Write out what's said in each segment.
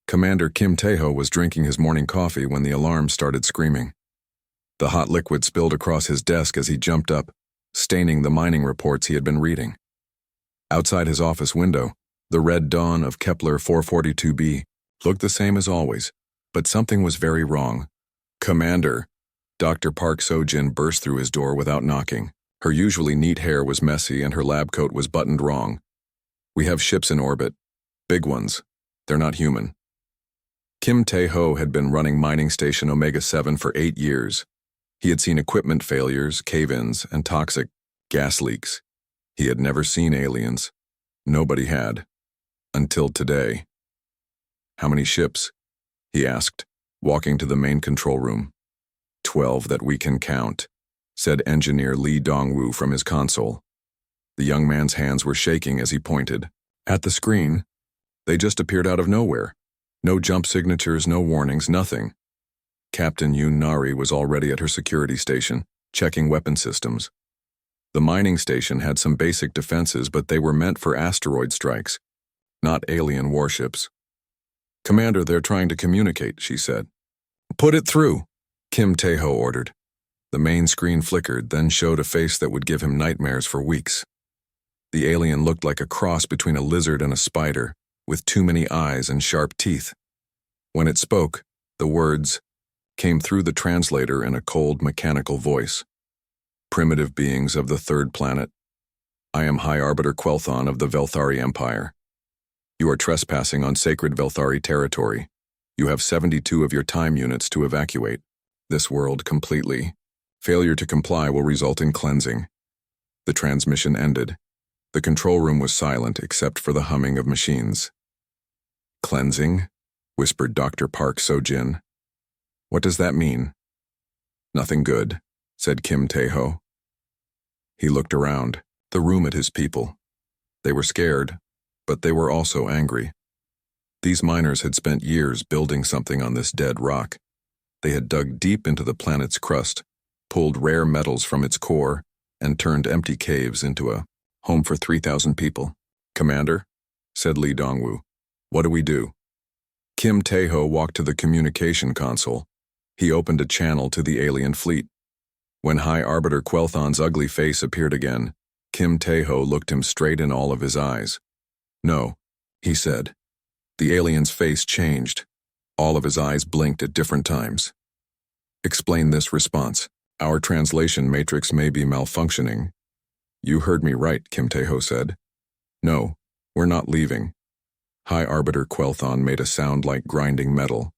Commander Kim Tae-ho was drinking his morning coffee when the alarm started screaming. The hot liquid spilled across his desk as he jumped up, staining the mining reports he had been reading. Outside his office window, the red dawn of Kepler 442b looked the same as always, but something was very wrong. "Commander," Dr. Park So-jin burst through his door without knocking. Her usually neat hair was messy and her lab coat was buttoned wrong. "We have ships in orbit. Big ones. They're not human." Kim Tae-ho had been running mining station Omega-7 for 8 years. He had seen equipment failures, cave-ins, and toxic gas leaks. He had never seen aliens. Nobody had. Until today. "How many ships?" he asked, walking to the main control room. 12 that we can count," said engineer Lee Dong-woo from his console. The young man's hands were shaking as he pointed. At the screen, they just appeared out of nowhere. No jump signatures, no warnings, nothing. Captain Yoon Nari was already at her security station, checking weapon systems. The mining station had some basic defenses, but they were meant for asteroid strikes, not alien warships. "Commander, they're trying to communicate," she said. "Put it through," Kim Tae-ho ordered. The main screen flickered, then showed a face that would give him nightmares for weeks. The alien looked like a cross between a lizard and a spider, with too many eyes and sharp teeth. When it spoke, the words came through the translator in a cold, mechanical voice. "Primitive beings of the third planet. I am High Arbiter Quelthon of the Velthari Empire. You are trespassing on sacred Velthari territory. You have 72 of your time units to evacuate this world completely. Failure to comply will result in cleansing." The transmission ended. The control room was silent except for the humming of machines. "Cleansing?" whispered Dr. Park So-jin. "What does that mean?" "Nothing good," said Kim Tae-ho. He looked around, the room at his people. They were scared, but they were also angry. These miners had spent years building something on this dead rock. They had dug deep into the planet's crust, pulled rare metals from its core, and turned empty caves into a home for 3,000 people. "Commander," said Lee Dong-woo, "what do we do?" Kim Tae-ho walked to the communication console. He opened a channel to the alien fleet. When High Arbiter Quelthon's ugly face appeared again, Kim Tae-ho looked him straight in all of his eyes. "No," he said. The alien's face changed. All of his eyes blinked at different times. "Explain this response. Our translation matrix may be malfunctioning." "You heard me right," Kim Tae-ho said. "No, we're not leaving." High Arbiter Quelthon made a sound like grinding metal.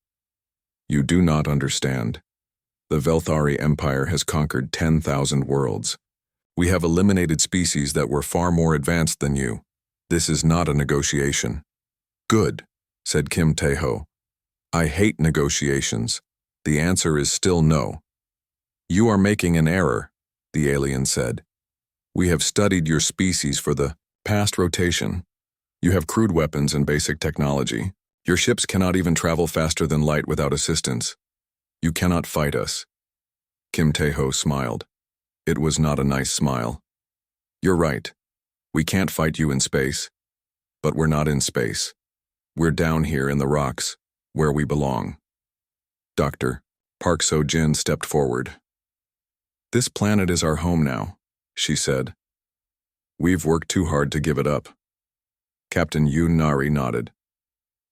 "You do not understand. The Velthari Empire has conquered 10,000 worlds. We have eliminated species that were far more advanced than you. This is not a negotiation." "Good," said Kim Tae-ho. "I hate negotiations. The answer is still no." "You are making an error," the alien said. "We have studied your species for the past rotation. You have crude weapons and basic technology. Your ships cannot even travel faster than light without assistance. You cannot fight us." Kim Tae-ho smiled. It was not a nice smile. "You're right. We can't fight you in space. But we're not in space. We're down here in the rocks, where we belong." Dr. Park So-jin stepped forward. "This planet is our home now," she said. "We've worked too hard to give it up." Captain Yoon Nari nodded.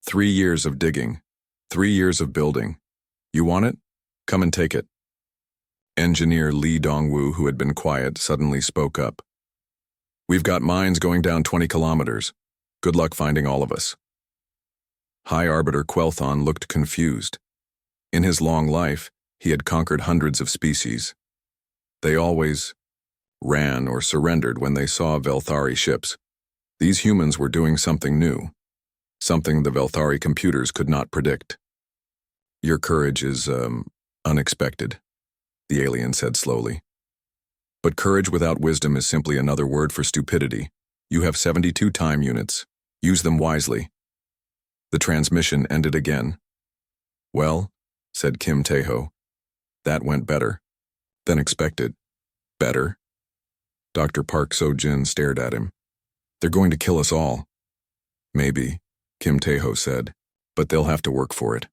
3 years of digging. 3 years of building. You want it? Come and take it." Engineer Lee Dong-woo, who had been quiet, suddenly spoke up. "We've got mines going down 20 kilometers. Good luck finding all of us." High Arbiter Quelthon looked confused. In his long life, he had conquered hundreds of species. They always ran or surrendered when they saw Velthari ships. These humans were doing something new, something the Velthari computers could not predict. "Your courage is, unexpected," the alien said slowly. "But courage without wisdom is simply another word for stupidity. You have 72 time units. Use them wisely." The transmission ended again. "Well," said Kim Tae-ho, "that went better than expected." "Better?" Dr. Park So-jin stared at him. "They're going to kill us all." "Maybe," Kim Tae-ho said, but they'll have to work for it.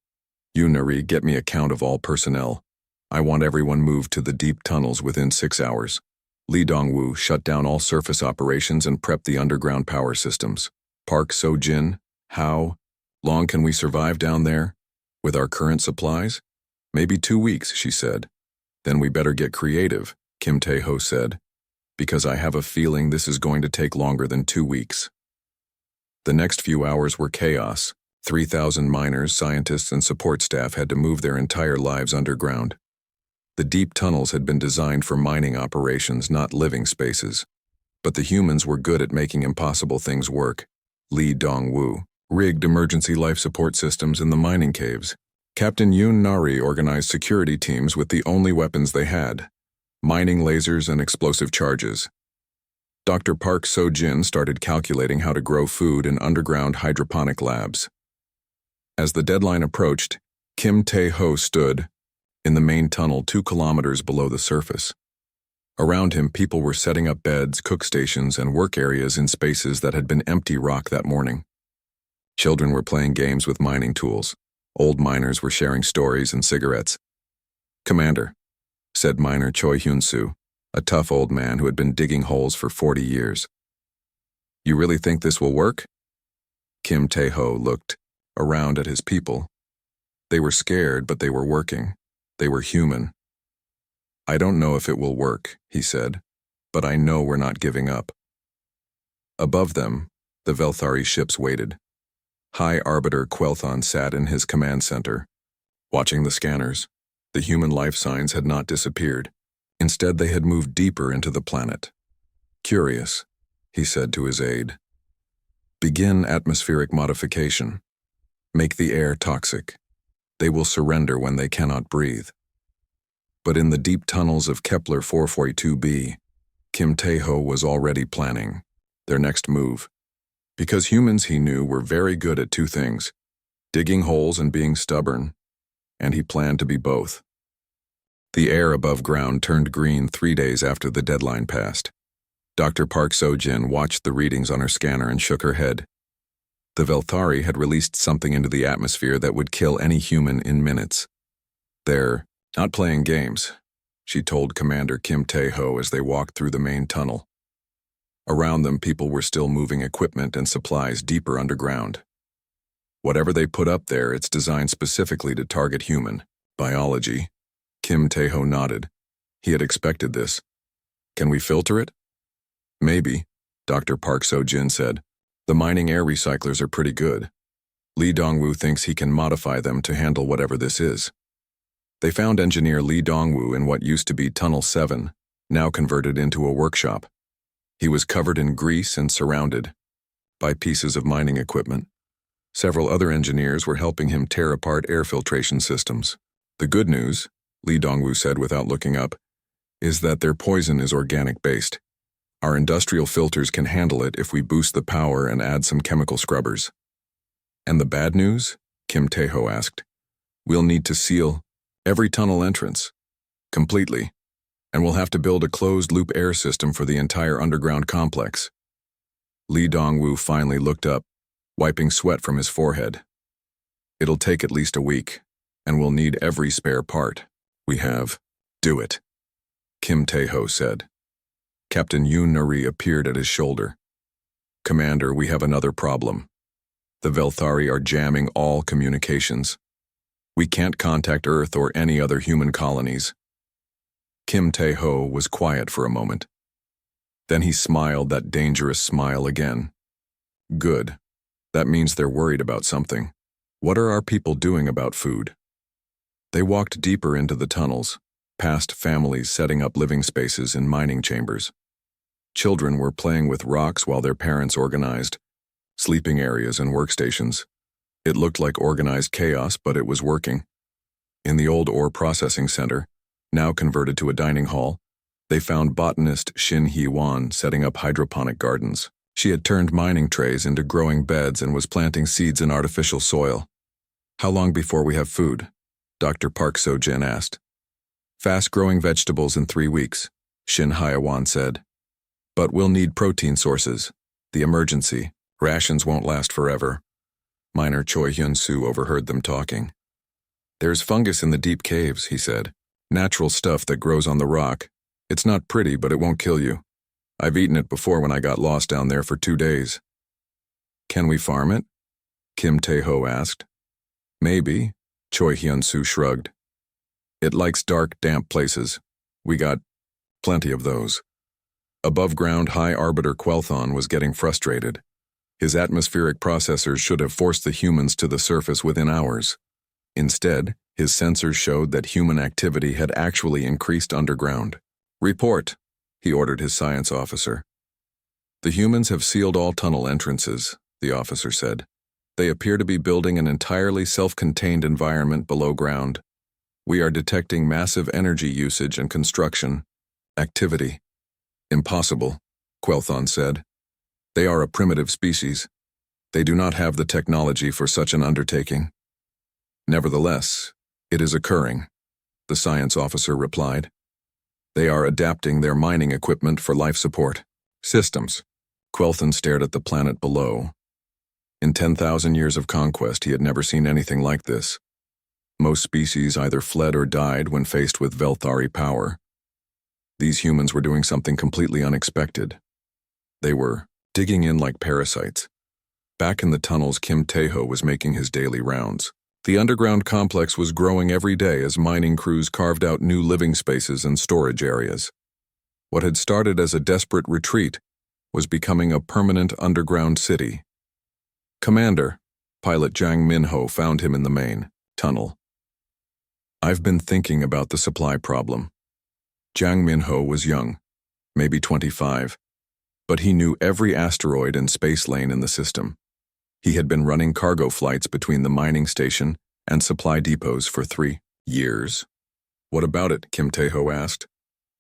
You, Nari, get me a count of all personnel. I want everyone moved to the deep tunnels within 6 hours. Lee Dongwoo, shut down all surface operations and prep the underground power systems. Park So-jin, how long can we survive down there? With our current supplies? Maybe 2 weeks, she said. Then we better get creative, Kim Tae-ho said, because I have a feeling this is going to take longer than 2 weeks. The next few hours were chaos. 3,000 miners, scientists, and support staff had to move their entire lives underground. The deep tunnels had been designed for mining operations, not living spaces. But the humans were good at making impossible things work. Lee Dong-woo rigged emergency life support systems in the mining caves. Captain Yoon Nari organized security teams with the only weapons they had: mining lasers and explosive charges. Dr. Park So-jin started calculating how to grow food in underground hydroponic labs. As the deadline approached, Kim Tae-ho stood in the main tunnel 2 kilometers below the surface. Around him, people were setting up beds, cook stations, and work areas in spaces that had been empty rock that morning. Children were playing games with mining tools. Old miners were sharing stories and cigarettes. "Commander," said miner Choi Hyun-soo, a tough old man who had been digging holes for 40 years. "You really think this will work?" Kim Tae-ho looked around at his people. They were scared, but they were working. They were human. "I don't know if it will work," he said, "but I know we're not giving up." Above them, the Velthari ships waited. High Arbiter Quelthon sat in his command center, watching the scanners. The human life signs had not disappeared. Instead, they had moved deeper into the planet. "Curious," he said to his aide. "Begin atmospheric modification. Make the air toxic. They will surrender when they cannot breathe." But in the deep tunnels of Kepler 442b, Kim Tae-ho was already planning their next move. Because humans, he knew, were very good at 2 things: digging holes and being stubborn, and he planned to be both. The air above ground turned green 3 days after the deadline passed. Dr. Park So-jin watched the readings on her scanner and shook her head. The Velthari had released something into the atmosphere that would kill any human in minutes. "They're not playing games," she told Commander Kim Tae-ho as they walked through the main tunnel. Around them, people were still moving equipment and supplies deeper underground. "Whatever they put up there, it's designed specifically to target human biology." Kim Tae-ho nodded. He had expected this. "Can we filter it?" "Maybe," Dr. Park So-jin said. "The mining air recyclers are pretty good. Lee Dongwoo thinks he can modify them to handle whatever this is." They found engineer Lee Dongwoo in what used to be Tunnel 7, now converted into a workshop. He was covered in grease and surrounded by pieces of mining equipment. Several other engineers were helping him tear apart air filtration systems. "The good news," Lee Dongwoo said without looking up, "is that their poison is organic-based. Our industrial filters can handle it if we boost the power and add some chemical scrubbers." "And the bad news?" Kim Tae-ho asked. "We'll need to seal every tunnel entrance completely, and we'll have to build a closed-loop air system for the entire underground complex." Lee Dongwoo finally looked up, wiping sweat from his forehead. "It'll take at least a week, and we'll need every spare part we have." "Do it," Kim Tae-ho said. Captain Yoon Nari appeared at his shoulder. "Commander, we have another problem. The Velthari are jamming all communications. We can't contact Earth or any other human colonies." Kim Tae-ho was quiet for a moment. Then he smiled that dangerous smile again. "Good. That means they're worried about something. What are our people doing about food?" They walked deeper into the tunnels, past families setting up living spaces in mining chambers. Children were playing with rocks while their parents organized sleeping areas and workstations. It looked like organized chaos, but it was working. In the old ore processing center, now converted to a dining hall, they found botanist Shin Hee-won setting up hydroponic gardens. She had turned mining trays into growing beds and was planting seeds in artificial soil. "How long before we have food?" Dr. Park So-jin asked. "Fast-growing vegetables in 3 weeks," Shin Hee-won said. "But we'll need protein sources. The emergency. Rations won't last forever." Miner Choi Hyun-soo overheard them talking. "There's fungus in the deep caves," he said. "Natural stuff that grows on the rock. It's not pretty, but it won't kill you. I've eaten it before when I got lost down there for 2 days." "Can we farm it?" Kim Tae-ho asked. "Maybe," Choi Hyun-soo shrugged. "It likes dark, damp places. We got plenty of those." Above-ground High Arbiter Quelthon was getting frustrated. His atmospheric processors should have forced the humans to the surface within hours. Instead, his sensors showed that human activity had actually increased underground. "Report," he ordered his science officer. "The humans have sealed all tunnel entrances," the officer said. "They appear to be building an entirely self-contained environment below ground. We are detecting massive energy usage and construction activity." "Impossible," Quelthon said. "They are a primitive species. They do not have the technology for such an undertaking." "Nevertheless, it is occurring," the science officer replied. "They are adapting their mining equipment for life support systems." Quelthon stared at the planet below. In 10,000 years of conquest, he had never seen anything like this. Most species either fled or died when faced with Velthari power. These humans were doing something completely unexpected. They were digging in like parasites. Back in the tunnels, Kim Tae-ho was making his daily rounds. The underground complex was growing every day as mining crews carved out new living spaces and storage areas. What had started as a desperate retreat was becoming a permanent underground city. "Commander," pilot Jang Min-ho found him in the main tunnel. "I've been thinking about the supply problem." Jang Min-ho was young, maybe 25, but he knew every asteroid and space lane in the system. He had been running cargo flights between the mining station and supply depots for 3 years. "What about it?" Kim Tae-ho asked.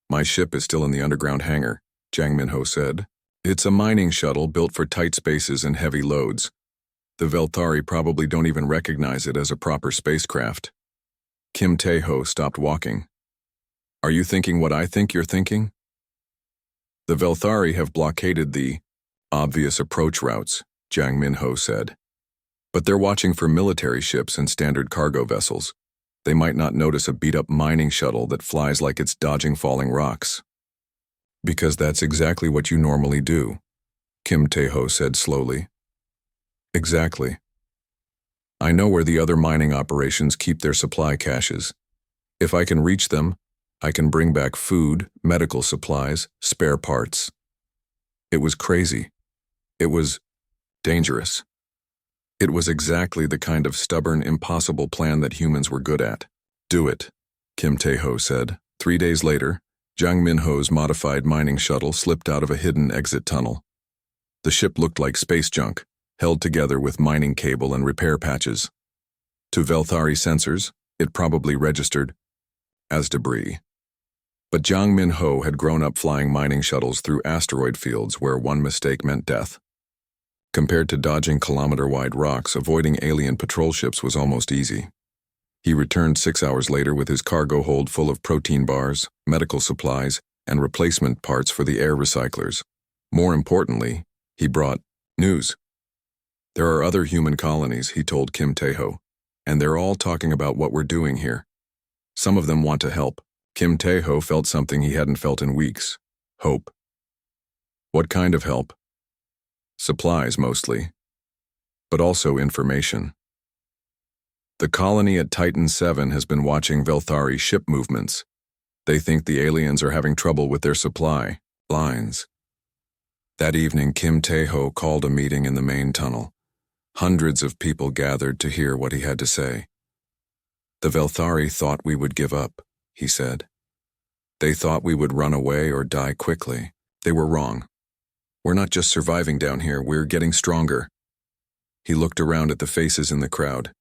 "My ship is still in the underground hangar," Jang Min-ho said. "It's a mining shuttle built for tight spaces and heavy loads. The Velthari probably don't even recognize it as a proper spacecraft." Kim Tae-ho stopped walking. "Are you thinking what I think you're thinking?" "The Velthari have blockaded the obvious approach routes," Jang Min-ho said. "But they're watching for military ships and standard cargo vessels. They might not notice a beat-up mining shuttle that flies like it's dodging falling rocks." "Because that's exactly what you normally do," Kim Tae-ho said slowly. "Exactly. I know where the other mining operations keep their supply caches. If I can reach them, I can bring back food, medical supplies, spare parts." It was crazy. It was dangerous. It was exactly the kind of stubborn, impossible plan that humans were good at. "Do it," Kim Tae-ho said. 3 days later, Jang Min-ho's modified mining shuttle slipped out of a hidden exit tunnel. The ship looked like space junk, held together with mining cable and repair patches. To Velthari sensors, it probably registered as debris. But Jang Min-ho had grown up flying mining shuttles through asteroid fields where one mistake meant death. Compared to dodging kilometer-wide rocks, avoiding alien patrol ships was almost easy. He returned 6 hours later with his cargo hold full of protein bars, medical supplies, and replacement parts for the air recyclers. More importantly, he brought news. "There are other human colonies," he told Kim Tae-ho, "and they're all talking about what we're doing here. Some of them want to help." Kim Tae-ho felt something he hadn't felt in weeks: hope. "What kind of help?" "Supplies, mostly. But also information. The colony at Titan 7 has been watching Velthari ship movements. They think the aliens are having trouble with their supply lines." That evening, Kim Tae-ho called a meeting in the main tunnel. Hundreds of people gathered to hear what he had to say. "The Velthari thought we would give up," he said. "They thought we would run away or die quickly. They were wrong. We're not just surviving down here, we're getting stronger." He looked around at the faces in the crowd.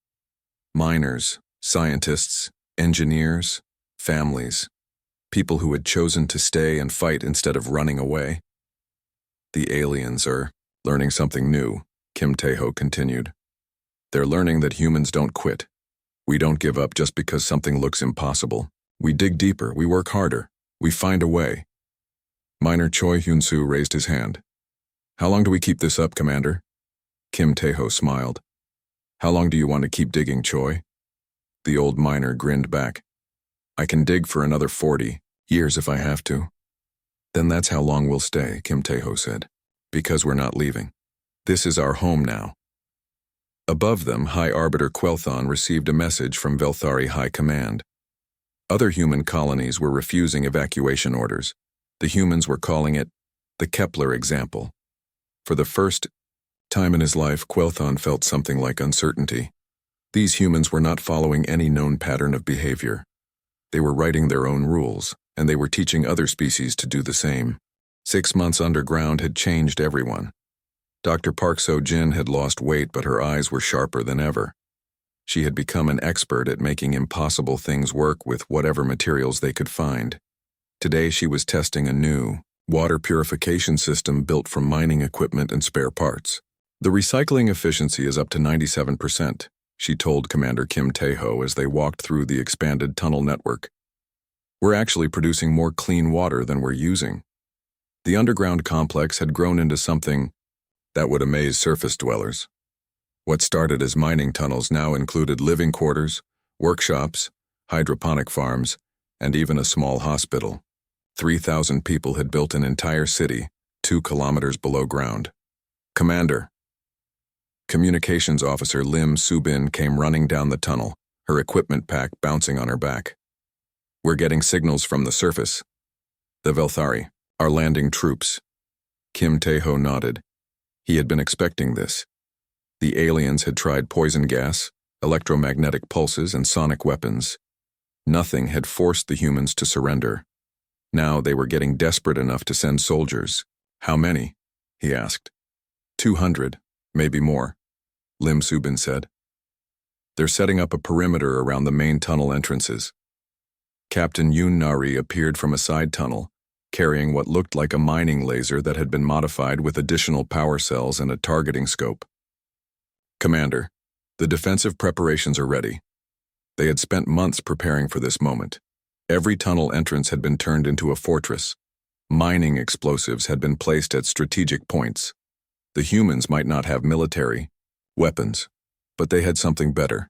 Miners, scientists, engineers, families, people who had chosen to stay and fight instead of running away. "The aliens are learning something new," Kim Tae-ho continued. "They're learning that humans don't quit. We don't give up just because something looks impossible. We dig deeper, we work harder, we find a way." Miner Choi Hyun-soo raised his hand. "How long do we keep this up, Commander?" Kim Tae-ho smiled. How long do you want to keep digging, Choi? The old miner grinned back. I can dig for another 40 years if I have to. Then that's how long we'll stay, Kim Tae-ho said. Because we're not leaving. This is our home now. Above them, High Arbiter Quelthon received a message from Velthari High Command. Other human colonies were refusing evacuation orders. The humans were calling it the Kepler example. For the first time in his life, Quelthon felt something like uncertainty. These humans were not following any known pattern of behavior. They were writing their own rules, and they were teaching other species to do the same. 6 months underground had changed everyone. Dr. Park So-jin had lost weight, but her eyes were sharper than ever. She had become an expert at making impossible things work with whatever materials they could find. Today she was testing a new water purification system built from mining equipment and spare parts. The recycling efficiency is up to 97%, she told Commander Kim Tae-ho as they walked through the expanded tunnel network. We're actually producing more clean water than we're using. The underground complex had grown into something that would amaze surface dwellers. What started as mining tunnels now included living quarters, workshops, hydroponic farms, and even a small hospital. 3,000 people had built an entire city, 2 kilometers below ground. Commander. Communications Officer Lim Soo-bin came running down the tunnel, her equipment pack bouncing on her back. We're getting signals from the surface. The Velthari are landing troops. Kim Tae-ho nodded. He had been expecting this. The aliens had tried poison gas, electromagnetic pulses, and sonic weapons. Nothing had forced the humans to surrender. Now they were getting desperate enough to send soldiers. How many? He asked. 200, maybe more, Lim Soo-bin said. They're setting up a perimeter around the main tunnel entrances. Captain Yoon Nari appeared from a side tunnel, carrying what looked like a mining laser that had been modified with additional power cells and a targeting scope. Commander, the defensive preparations are ready. They had spent months preparing for this moment. Every tunnel entrance had been turned into a fortress. Mining explosives had been placed at strategic points. The humans might not have military weapons, but they had something better.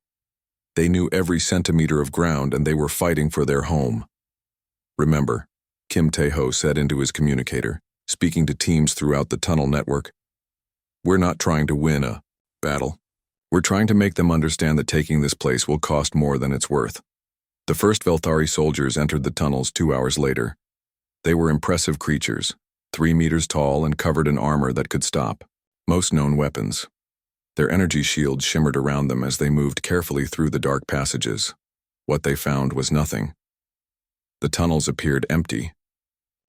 They knew every centimeter of ground and they were fighting for their home. Remember, Kim Tae-ho said into his communicator, speaking to teams throughout the tunnel network, we're not trying to win a battle. We're trying to make them understand that taking this place will cost more than it's worth. The first Velthari soldiers entered the tunnels 2 hours later. They were impressive creatures, 3 meters tall and covered in armor that could stop most known weapons. Their energy shields shimmered around them as they moved carefully through the dark passages. What they found was nothing. The tunnels appeared empty.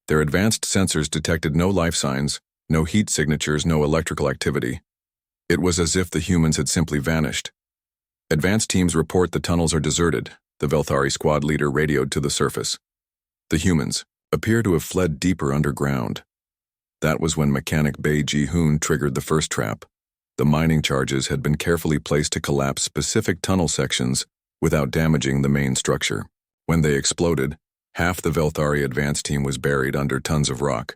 Their advanced sensors detected no life signs, no heat signatures, no electrical activity. It was as if the humans had simply vanished. Advanced teams report the tunnels are deserted, the Velthari squad leader radioed to the surface. The humans appear to have fled deeper underground. That was when Mechanic Bae Ji-hoon triggered the first trap. The mining charges had been carefully placed to collapse specific tunnel sections without damaging the main structure. When they exploded, half the Velthari advance team was buried under tons of rock.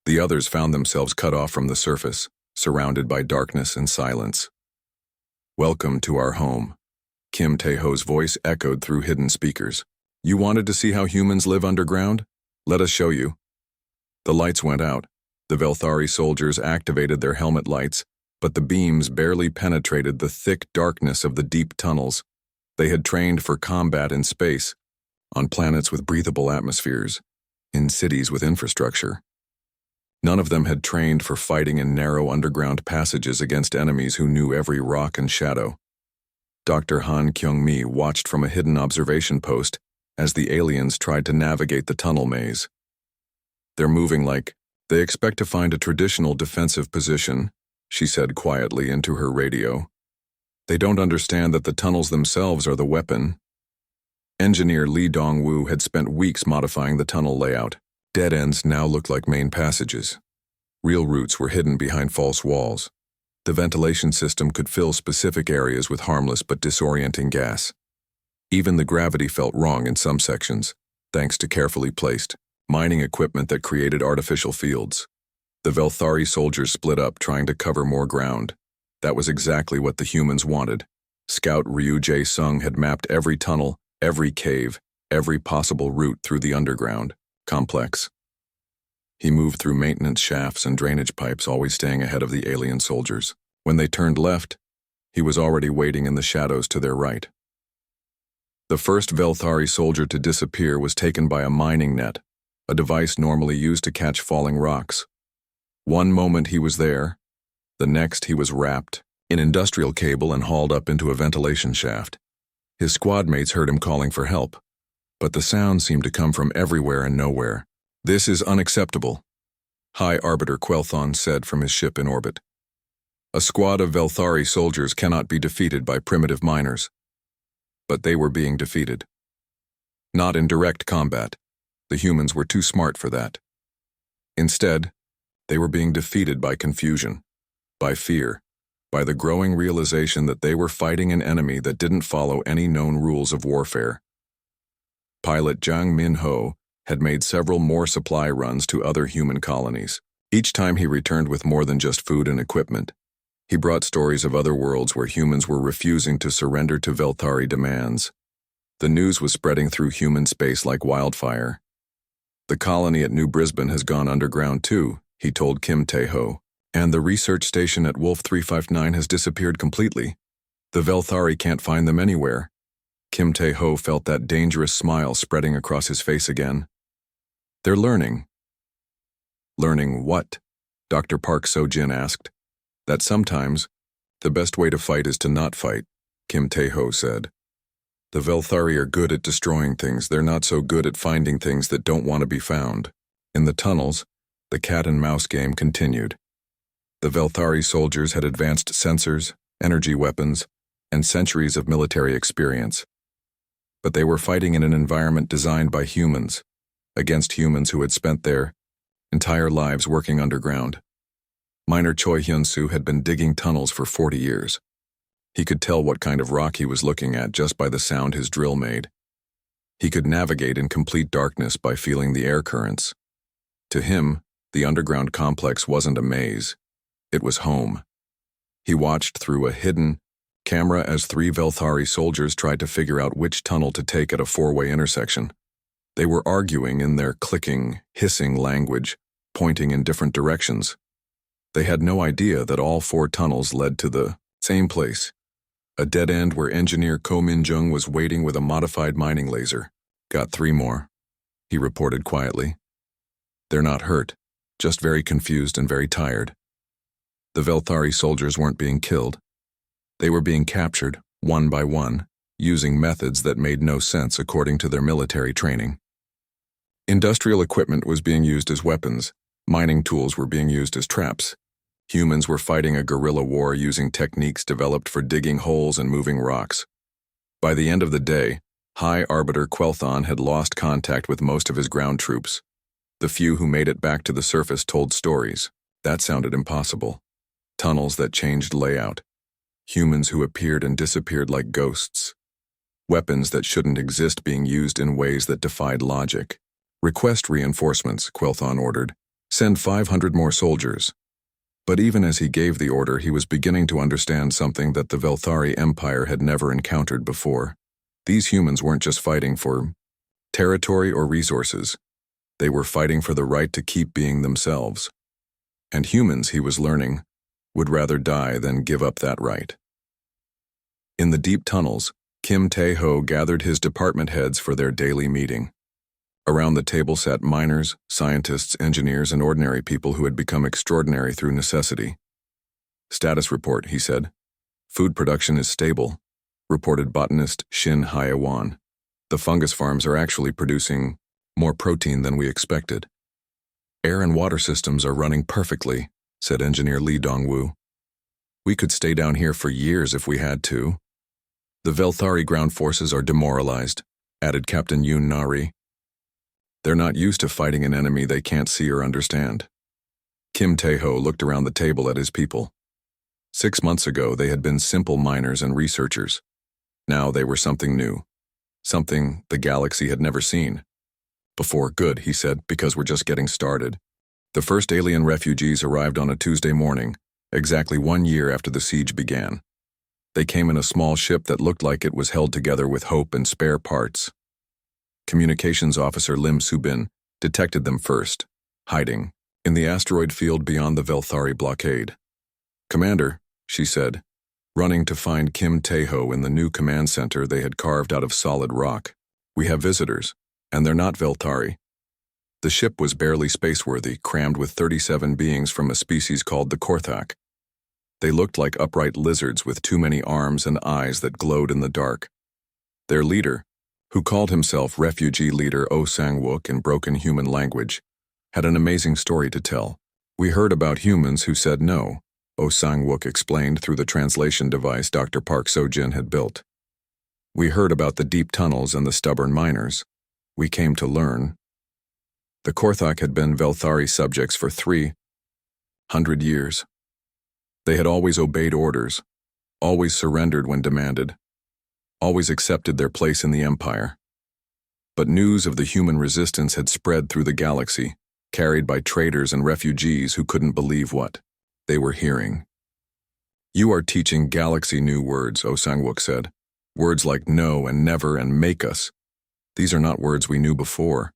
The others found themselves cut off from the surface, surrounded by darkness and silence. Welcome to our home. Kim Tae-ho's voice echoed through hidden speakers. You wanted to see how humans live underground? Let us show you. The lights went out. The Velthari soldiers activated their helmet lights, but the beams barely penetrated the thick darkness of the deep tunnels. They had trained for combat in space, on planets with breathable atmospheres, in cities with infrastructure. None of them had trained for fighting in narrow underground passages against enemies who knew every rock and shadow. Dr. Han Kyung-mi watched from a hidden observation post as the aliens tried to navigate the tunnel maze. They're moving like they expect to find a traditional defensive position, she said quietly into her radio. They don't understand that the tunnels themselves are the weapon. Engineer Lee Dong-woo had spent weeks modifying the tunnel layout. Dead ends now looked like main passages. Real routes were hidden behind false walls. The ventilation system could fill specific areas with harmless but disorienting gas. Even the gravity felt wrong in some sections, thanks to carefully placed mining equipment that created artificial fields. The Velthari soldiers split up, trying to cover more ground. That was exactly what the humans wanted. Scout Ryu Jae-sung had mapped every tunnel, every cave, every possible route through the underground complex. He moved through maintenance shafts and drainage pipes, always staying ahead of the alien soldiers. When they turned left, he was already waiting in the shadows to their right. The first Velthari soldier to disappear was taken by a mining net, a device normally used to catch falling rocks. One moment he was there, the next he was wrapped in industrial cable and hauled up into a ventilation shaft. His squad mates heard him calling for help, but the sound seemed to come from everywhere and nowhere. "This is unacceptable," High Arbiter Quelthon said from his ship in orbit. "A squad of Velthari soldiers cannot be defeated by primitive miners." But they were being defeated. Not in direct combat. The humans were too smart for that. Instead, they were being defeated by confusion, by fear, by the growing realization that they were fighting an enemy that didn't follow any known rules of warfare. Pilot Jang Min-ho had made several more supply runs to other human colonies. Each time he returned with more than just food and equipment. He brought stories of other worlds where humans were refusing to surrender to Velthari demands. The news was spreading through human space like wildfire. "The colony at New Brisbane has gone underground too," he told Kim Tae-ho. "And the research station at Wolf 359 has disappeared completely. The Velthari can't find them anywhere." Kim Tae-ho felt that dangerous smile spreading across his face again. "They're learning." "Learning what?" Dr. Park So-jin asked. "That sometimes, the best way to fight is to not fight," Kim Tae-ho said. "The Velthari are good at destroying things. They're not so good at finding things that don't want to be found." In the tunnels, the cat-and-mouse game continued. The Velthari soldiers had advanced sensors, energy weapons, and centuries of military experience. But they were fighting in an environment designed by humans, against humans who had spent their entire lives working underground. Miner Choi Hyun-soo had been digging tunnels for 40 years. He could tell what kind of rock he was looking at just by the sound his drill made. He could navigate in complete darkness by feeling the air currents. To him, the underground complex wasn't a maze. It was home. He watched through a hidden camera as 3 Velthari soldiers tried to figure out which tunnel to take at a 4-way intersection. They were arguing in their clicking, hissing language, pointing in different directions. They had no idea that all 4 tunnels led to the same place, a dead end where engineer Ko Min-jung was waiting with a modified mining laser. "Got 3 more," he reported quietly. "They're not hurt, just very confused and very tired." The Velthari soldiers weren't being killed. They were being captured, one by one, using methods that made no sense according to their military training. Industrial equipment was being used as weapons. Mining tools were being used as traps. Humans were fighting a guerrilla war using techniques developed for digging holes and moving rocks. By the end of the day, High Arbiter Quelthon had lost contact with most of his ground troops. The few who made it back to the surface told stories. That sounded impossible. Tunnels that changed layout. Humans who appeared and disappeared like ghosts. Weapons that shouldn't exist being used in ways that defied logic. "Request reinforcements," Quelthon ordered. "Send 500 more soldiers." But even as he gave the order, he was beginning to understand something that the Velthari Empire had never encountered before. These humans weren't just fighting for territory or resources. They were fighting for the right to keep being themselves. And humans, he was learning, would rather die than give up that right. In the deep tunnels, Kim Tae-ho gathered his department heads for their daily meeting. Around the table sat miners, scientists, engineers, and ordinary people who had become extraordinary through necessity. "Status report," he said. "Food production is stable," reported botanist Shin Hye-won. "The fungus farms are actually producing more protein than we expected. Air and water systems are running perfectly," said engineer Lee Dong-woo. "We could stay down here for years if we had to." "The Velthari ground forces are demoralized," added Captain Yoon Nari. "They're not used to fighting an enemy they can't see or understand." Kim Tae-ho looked around the table at his people. 6 months ago, they had been simple miners and researchers. Now they were something new. Something the galaxy had never seen before. "Good," he said, "because we're just getting started." The first alien refugees arrived on a Tuesday morning, exactly 1 year after the siege began. They came in a small ship that looked like it was held together with hope and spare parts. Communications officer Lim Subin detected them first, hiding in the asteroid field beyond the Velthari blockade. "Commander," she said, running to find Kim Tae-ho in the new command center they had carved out of solid rock. "We have visitors, and they're not Velthari." The ship was barely spaceworthy, crammed with 37 beings from a species called the Korthak. They looked like upright lizards with too many arms and eyes that glowed in the dark. Their leader, who called himself Refugee Leader Oh Sang-wook in broken human language, had an amazing story to tell. "We heard about humans who said no," Oh Sang-wook explained through the translation device Dr. Park So-jin had built. "We heard about the deep tunnels and the stubborn miners. We came to learn." The Korthak had been Velthari subjects for 300 years. They had always obeyed orders, always surrendered when demanded, always accepted their place in the empire. But news of the human resistance had spread through the galaxy, carried by traders and refugees who couldn't believe what they were hearing. "You are teaching galaxy new words," Oh Sang-wook said. "Words like no and never and make us. These are not words we knew before."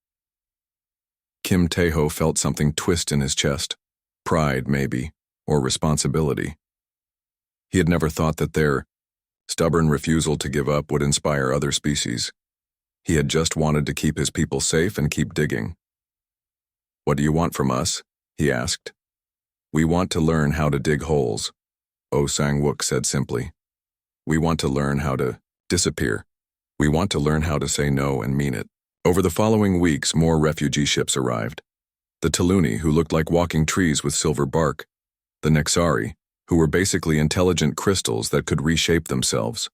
Kim Tae-ho felt something twist in his chest. Pride, maybe, or responsibility. He had never thought that their stubborn refusal to give up would inspire other species. He had just wanted to keep his people safe and keep digging. "What do you want from us?" he asked. "We want to learn how to dig holes," Oh Sang-wook said simply. "We want to learn how to disappear. We want to learn how to say no and mean it." Over the following weeks, more refugee ships arrived. The Taluni, who looked like walking trees with silver bark. The Nexari, who were basically intelligent crystals that could reshape themselves.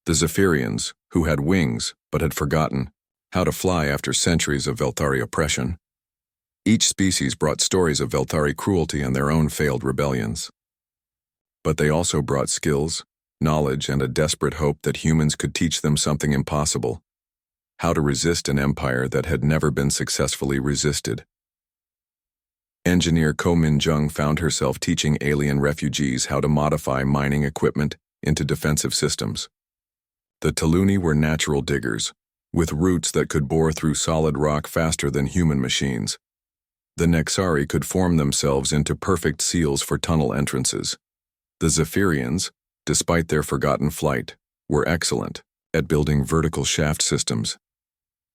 The Zephyrians, who had wings but had forgotten how to fly after centuries of Velthari oppression. Each species brought stories of Velthari cruelty and their own failed rebellions. But they also brought skills, knowledge, and a desperate hope that humans could teach them something impossible: how to resist an empire that had never been successfully resisted. Engineer Ko Min-jung found herself teaching alien refugees how to modify mining equipment into defensive systems. The Taluni were natural diggers, with roots that could bore through solid rock faster than human machines. The Nexari could form themselves into perfect seals for tunnel entrances. The Zephyrians, despite their forgotten flight, were excellent at building vertical shaft systems.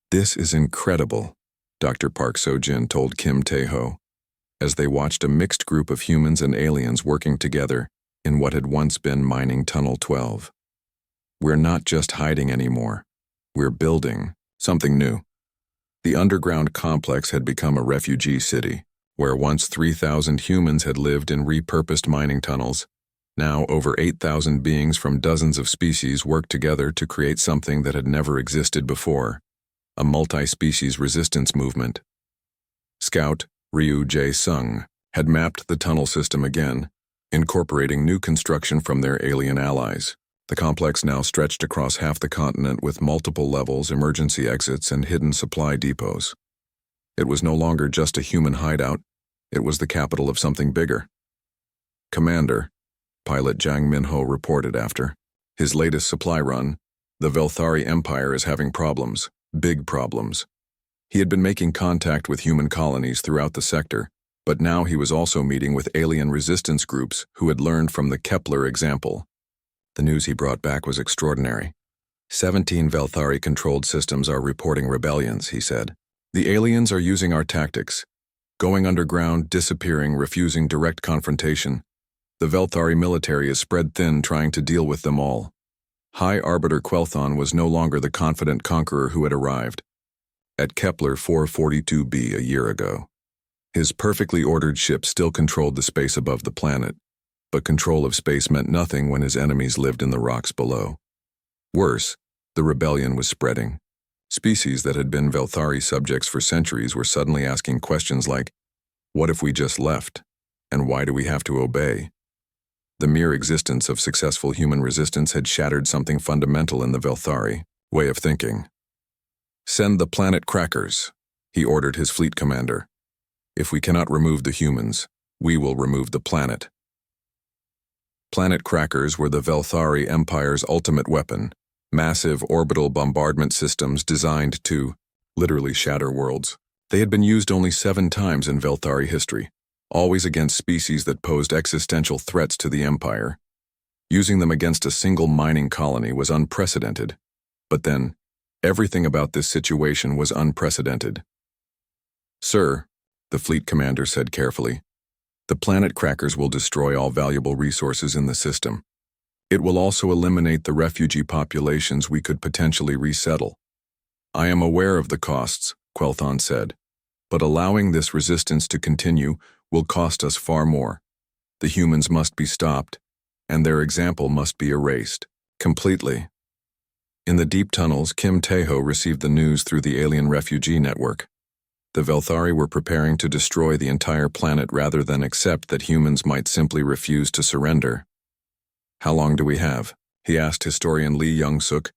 "This is incredible," Dr. Park So-jin told Kim Tae-ho, as they watched a mixed group of humans and aliens working together in what had once been Mining Tunnel 12. "We're not just hiding anymore. We're building something new." The underground complex had become a refugee city, where once 3,000 humans had lived in repurposed mining tunnels. Now over 8,000 beings from dozens of species worked together to create something that had never existed before: a multi-species resistance movement. Scout Ryu Jae-sung had mapped the tunnel system again, incorporating new construction from their alien allies. The complex now stretched across half the continent with multiple levels, emergency exits, and hidden supply depots. It was no longer just a human hideout, it was the capital of something bigger. "Commander," pilot Jang Min-ho reported after his latest supply run, "the Velthari Empire is having problems, big problems." He had been making contact with human colonies throughout the sector, but now he was also meeting with alien resistance groups who had learned from the Kepler example. The news he brought back was extraordinary. 17 Velthari-controlled systems are reporting rebellions, he said. "The aliens are using our tactics, going underground, disappearing, refusing direct confrontation. The Velthari military is spread thin trying to deal with them all." High Arbiter Quelthon was no longer the confident conqueror who had arrived at Kepler 442b a year ago. His perfectly ordered ship still controlled the space above the planet, but control of space meant nothing when his enemies lived in the rocks below. Worse, the rebellion was spreading. Species that had been Velthari subjects for centuries were suddenly asking questions like, "What if we just left? And why do we have to obey?" The mere existence of successful human resistance had shattered something fundamental in the Velthari way of thinking. "Send the planet crackers," he ordered his fleet commander. "If we cannot remove the humans, we will remove the planet." Planet crackers were the Velthari Empire's ultimate weapon, massive orbital bombardment systems designed to, literally shatter worlds. They had been used only 7 times in Velthari history, always against species that posed existential threats to the Empire. Using them against a single mining colony was unprecedented. But then, everything about this situation was unprecedented. "Sir," the fleet commander said carefully, "the planet crackers will destroy all valuable resources in the system. It will also eliminate the refugee populations we could potentially resettle." "I am aware of the costs," Quelthon said, "but allowing this resistance to continue will cost us far more. The humans must be stopped, and their example must be erased, completely." In the deep tunnels, Kim Taeho received the news through the alien refugee network. The Velthari were preparing to destroy the entire planet rather than accept that humans might simply refuse to surrender. "How long do we have?" he asked historian Lee Young-suk,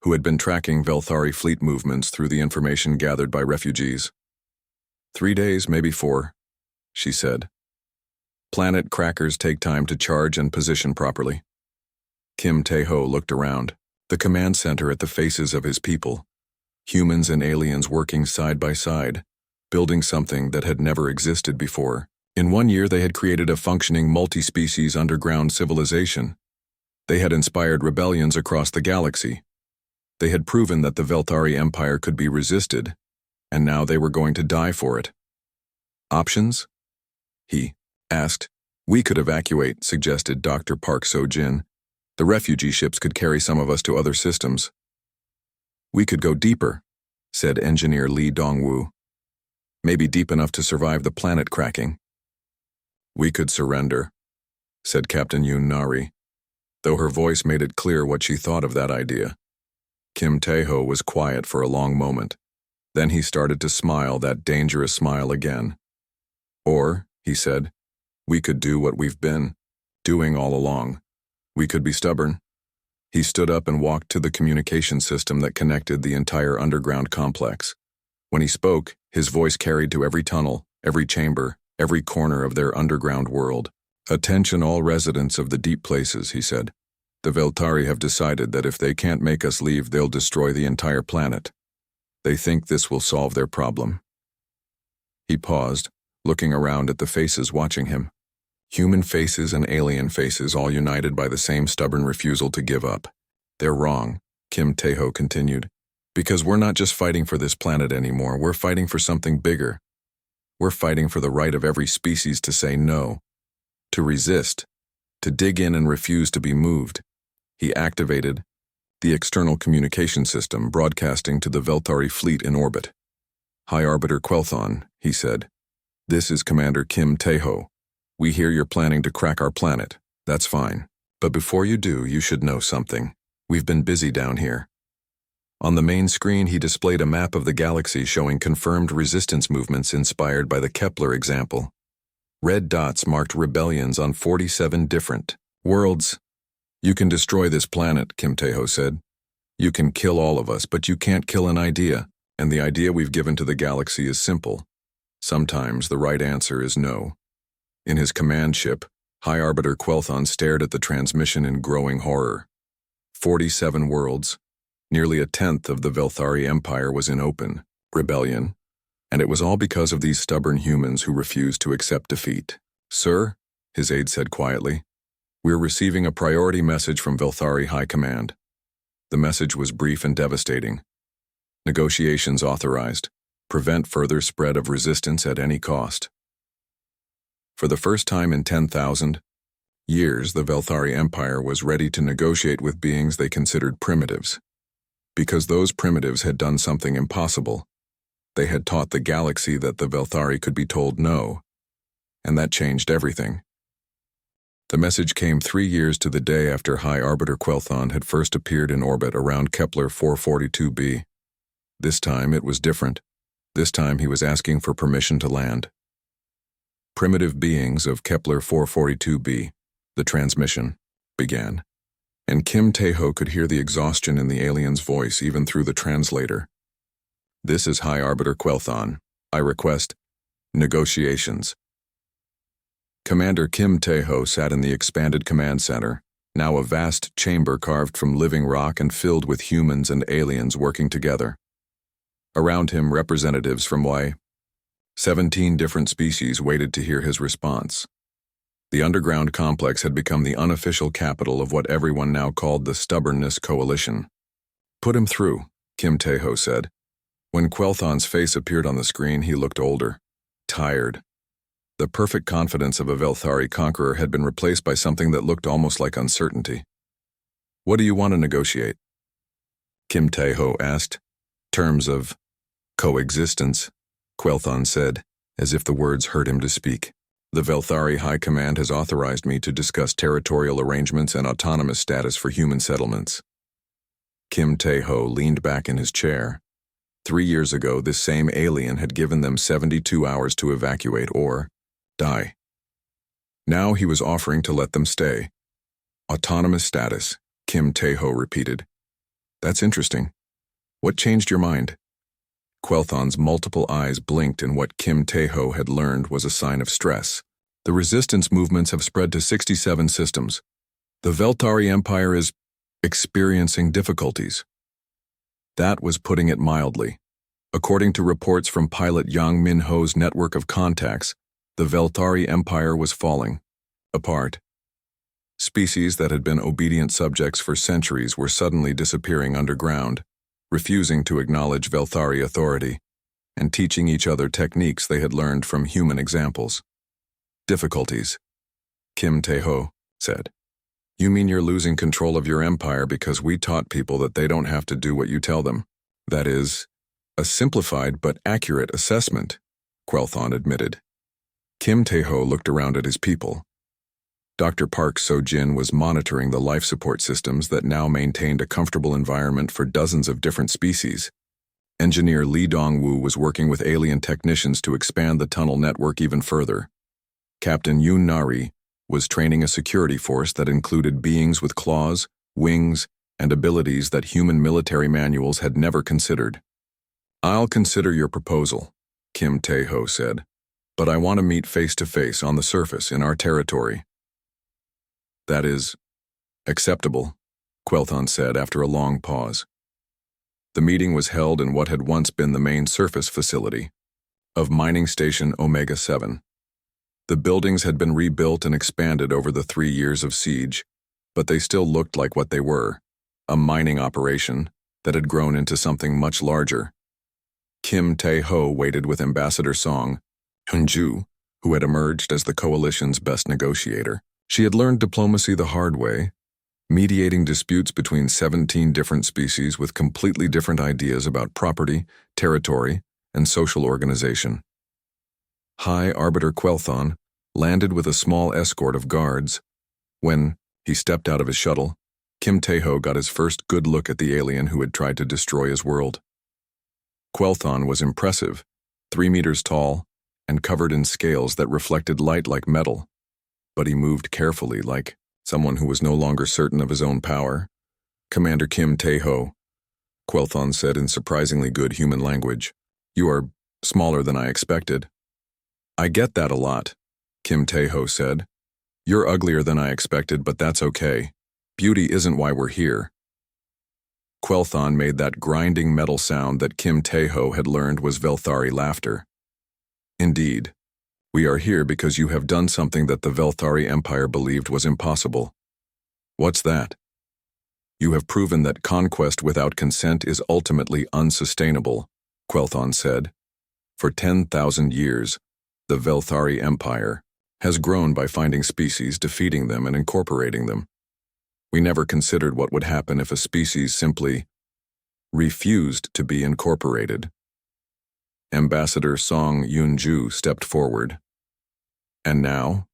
who had been tracking Velthari fleet movements through the information gathered by refugees. 3 days, maybe 4, she said. "Planet crackers take time to charge and position properly." Kim Taeho looked around, the command center at the faces of his people, humans and aliens working side by side, building something that had never existed before. In 1 year, they had created a functioning multi-species underground civilization. They had inspired rebellions across the galaxy. They had proven that the Velthari Empire could be resisted, and now they were going to die for it. "Options?" he asked. "We could evacuate," suggested Dr. Park So-jin. "The refugee ships could carry some of us to other systems." "We could go deeper," said engineer Lee Dong-woo. "Maybe deep enough to survive the planet cracking." "We could surrender," said Captain Yoon Nari, though her voice made it clear what she thought of that idea. Kim Taeho was quiet for a long moment. Then he started to smile, that dangerous smile again. "Or," he said, "we could do what we've been doing all along. We could be stubborn." He stood up and walked to the communication system that connected the entire underground complex. When he spoke, his voice carried to every tunnel, every chamber, every corner of their underground world. "Attention all residents of the deep places," he said. "The Velthari have decided that if they can't make us leave, they'll destroy the entire planet. They think this will solve their problem." He paused, looking around at the faces watching him. Human faces and alien faces, all united by the same stubborn refusal to give up. "They're wrong," Kim Taeho continued, "because we're not just fighting for this planet anymore, we're fighting for something bigger. We're fighting for the right of every species to say no, to resist, to dig in and refuse to be moved." He activated the external communication system, broadcasting to the Velthari fleet in orbit. "High Arbiter Quelthon," he said. "This is Commander Kim Taeho. We hear you're planning to crack our planet. That's fine. But before you do, you should know something. We've been busy down here." On the main screen, he displayed a map of the galaxy showing confirmed resistance movements inspired by the Kepler example. Red dots marked rebellions on 47 different worlds. "You can destroy this planet," Kim Taeho said. "You can kill all of us, but you can't kill an idea. And the idea we've given to the galaxy is simple. Sometimes the right answer is no." In his command ship, High Arbiter Quelthon stared at the transmission in growing horror. 47 worlds, nearly a tenth of the Velthari Empire was in open rebellion, and it was all because of these stubborn humans who refused to accept defeat. "Sir," his aide said quietly, "we're receiving a priority message from Velthari High Command." The message was brief and devastating. "Negotiations authorized. Prevent further spread of resistance at any cost." For the first time in 10,000 years, the Velthari Empire was ready to negotiate with beings they considered primitives. Because those primitives had done something impossible. They had taught the galaxy that the Velthari could be told no, and that changed everything. The message came 3 years to the day after High Arbiter Quelthon had first appeared in orbit around Kepler 442b. This time it was different. This time he was asking for permission to land. "Primitive beings of Kepler 442b, the transmission began, and Kim Taeho could hear the exhaustion in the alien's voice even through the translator. "This is High Arbiter Quelthon. I request negotiations." Commander Kim Tae-ho sat in the expanded command center, now a vast chamber carved from living rock and filled with humans and aliens working together. Around him, representatives from 17 different species waited to hear his response. The underground complex had become the unofficial capital of what everyone now called the Stubbornness Coalition. "Put him through," Kim Tae-ho said. When Quelthon's face appeared on the screen, he looked older, tired. The perfect confidence of a Velthari conqueror had been replaced by something that looked almost like uncertainty. "What do you want to negotiate?" Kim Tae-ho asked. "Terms of coexistence," Quelthon said, as if the words hurt him to speak. "The Velthari High Command has authorized me to discuss territorial arrangements and autonomous status for human settlements." Kim Tae-ho leaned back in his chair. 3 years ago, this same alien had given them 72 hours to evacuate or die. Now he was offering to let them stay. "Autonomous status," Kim Tae-ho repeated. "That's interesting. What changed your mind?" Quelthon's multiple eyes blinked, and what Kim Tae-ho had learned was a sign of stress. "The resistance movements have spread to 67 systems. The Velthari Empire is experiencing difficulties." That was putting it mildly. According to reports from pilot Yang Min-ho's network of contacts, the Velthari Empire was falling apart. Species that had been obedient subjects for centuries were suddenly disappearing underground, refusing to acknowledge Velthari authority, and teaching each other techniques they had learned from human examples. "Difficulties," Kim Tae-ho said. "You mean you're losing control of your empire because we taught people that they don't have to do what you tell them?" "That is a simplified but accurate assessment," Quelthon admitted. Kim Tae-ho looked around at his people. Dr. Park So-jin was monitoring the life support systems that now maintained a comfortable environment for dozens of different species. Engineer Lee Dong-woo was working with alien technicians to expand the tunnel network even further. Captain Yoon Nari was training a security force that included beings with claws, wings, and abilities that human military manuals had never considered. "I'll consider your proposal," Kim Tae-ho said, "but I want to meet face-to-face on the surface in our territory." "That is acceptable," Quelthon said after a long pause. The meeting was held in what had once been the main surface facility of Mining Station Omega-7. The buildings had been rebuilt and expanded over the 3 years of siege, but they still looked like what they were, a mining operation that had grown into something much larger. Kim Tae-ho waited with Ambassador Song Hyun-ju, who had emerged as the coalition's best negotiator. She had learned diplomacy the hard way, mediating disputes between 17 different species with completely different ideas about property, territory, and social organization. High Arbiter Quelthon landed with a small escort of guards. When he stepped out of his shuttle, Kim Tae-ho got his first good look at the alien who had tried to destroy his world. Quelthon was impressive, 3 meters tall, and covered in scales that reflected light like metal. But he moved carefully, like someone who was no longer certain of his own power. "Commander Kim Tae-ho," Quelthon said in surprisingly good human language, "you are smaller than I expected." "I get that a lot," Kim Tae-ho said. "You're uglier than I expected, but that's okay. Beauty isn't why we're here." Quelthon made that grinding metal sound that Kim Tae-ho had learned was Velthari laughter. "Indeed. We are here because you have done something that the Velthari Empire believed was impossible." "What's that?" "You have proven that conquest without consent is ultimately unsustainable," Quelthon said. "For 10,000 years, the Velthari Empire has grown by finding species, defeating them, and incorporating them. We never considered what would happen if a species simply refused to be incorporated." Ambassador Song Yoon-ju stepped forward. "And now?"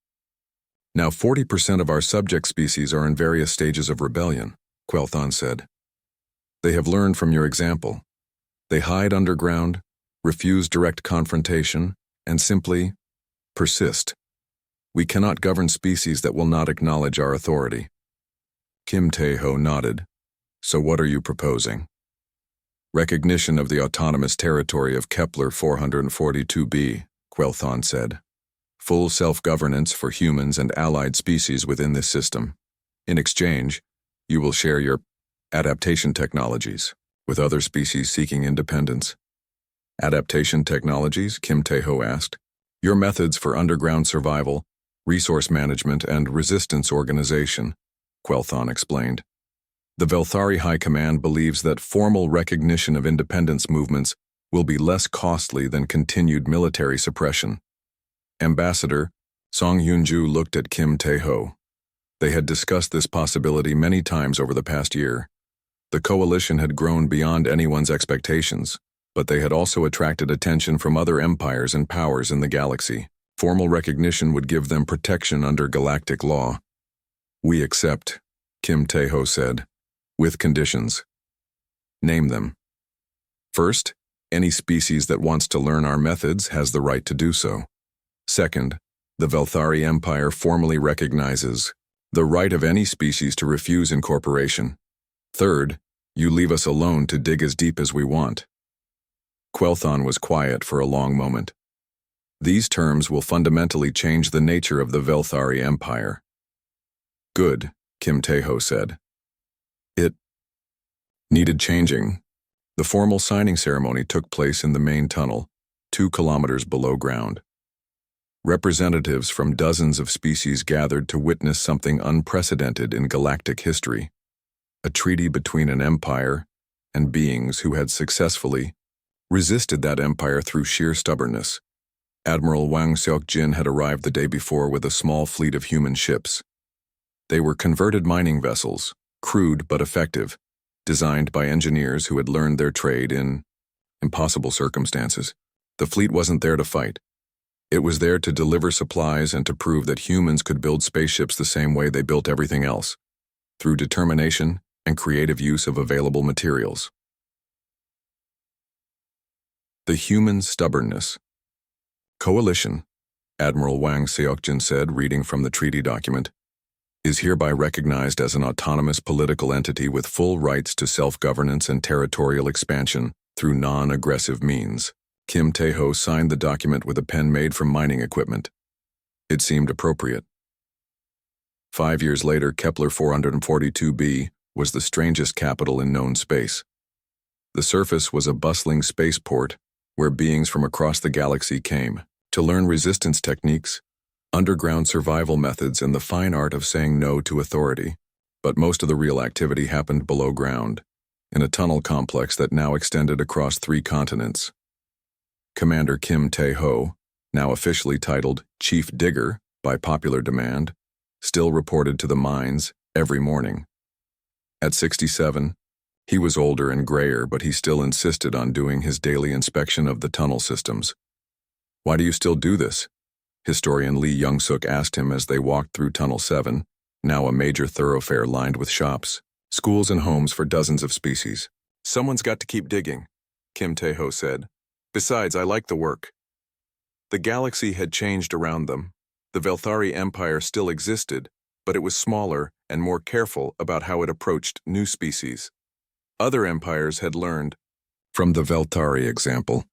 "Now 40% of our subject species are in various stages of rebellion," Quelthon said. "They have learned from your example. They hide underground, refuse direct confrontation, and simply persist. We cannot govern species that will not acknowledge our authority." Kim Tae-ho nodded. "So what are you proposing?" "Recognition of the autonomous territory of Kepler 442b, Quelthon said. full self-governance for humans and allied species within this system. In exchange, you will share your adaptation technologies with other species seeking independence. Adaptation technologies? Kim Tae-ho asked. Your methods for underground survival, resource management, and resistance organization, Quelthon explained. The Velthari High Command believes that formal recognition of independence movements will be less costly than continued military suppression. Ambassador Song Hyun-ju looked at Kim Tae-ho. They had discussed this possibility many times over the past year. The coalition had grown beyond anyone's expectations, but they had also attracted attention from other empires and powers in the galaxy. Formal recognition would give them protection under galactic law. We accept, Kim Tae-ho said, with conditions. Name them. First, any species that wants to learn our methods has the right to do so. Second, the Velthari Empire formally recognizes the right of any species to refuse incorporation. Third, you leave us alone to dig as deep as we want. Quelthon was quiet for a long moment. These terms will fundamentally change the nature of the Velthari Empire. Good, Kim Tae-ho said. It needed changing. The formal signing ceremony took place in the main tunnel, 2 kilometers below ground. Representatives from dozens of species gathered to witness something unprecedented in galactic history, a treaty between an empire and beings who had successfully resisted that empire through sheer stubbornness. Admiral Wang Seok-jin had arrived the day before with a small fleet of human ships. They were converted mining vessels, crude but effective, designed by engineers who had learned their trade in impossible circumstances. The fleet wasn't there to fight. It was there to deliver supplies and to prove that humans could build spaceships the same way they built everything else, through determination and creative use of available materials. The human stubbornness. Coalition, Admiral Wang Seok-jin said, reading from the treaty document, is hereby recognized as an autonomous political entity with full rights to self-governance and territorial expansion through non-aggressive means. Kim Tae-ho signed the document with a pen made from mining equipment. It seemed appropriate. 5 years later, Kepler 442b was the strangest capital in known space. The surface was a bustling spaceport where beings from across the galaxy came to learn resistance techniques, underground survival methods, and the fine art of saying no to authority. But most of the real activity happened below ground, in a tunnel complex that now extended across 3 continents. Commander Kim Tae-ho, now officially titled Chief Digger by popular demand, still reported to the mines every morning. At 67, he was older and grayer, but he still insisted on doing his daily inspection of the tunnel systems. Why do you still do this? Historian Lee Young-suk asked him as they walked through Tunnel 7, now a major thoroughfare lined with shops, schools, and homes for dozens of species. Someone's got to keep digging, Kim Tae-ho said. Besides, I like the work. The galaxy had changed around them. The Velthari Empire still existed, but it was smaller and more careful about how it approached new species. Other empires had learned from the Velthari example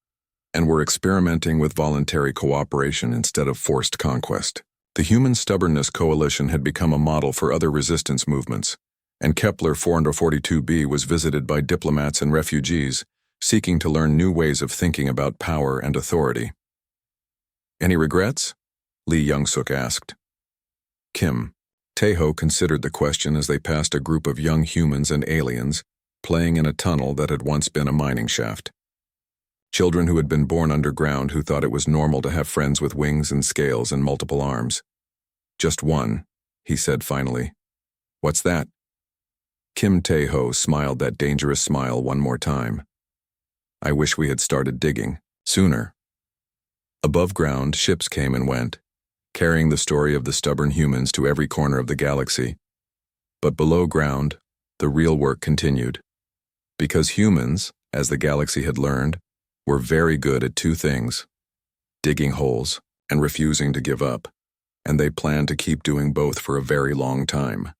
and were experimenting with voluntary cooperation instead of forced conquest. The Human Stubbornness Coalition had become a model for other resistance movements, and Kepler 442b was visited by diplomats and refugees seeking to learn new ways of thinking about power and authority. Any regrets? Lee Young-suk asked. Kim Tae-ho considered the question as they passed a group of young humans and aliens playing in a tunnel that had once been a mining shaft. Children who had been born underground who thought it was normal to have friends with wings and scales and multiple arms. Just one, he said finally. What's that? Kim Tae-ho smiled that dangerous smile one more time. I wish we had started digging sooner. Above ground, ships came and went, carrying the story of the stubborn humans to every corner of the galaxy. But below ground, the real work continued. Because humans, as the galaxy had learned, were very good at 2 things: digging holes and refusing to give up, and they planned to keep doing both for a very long time.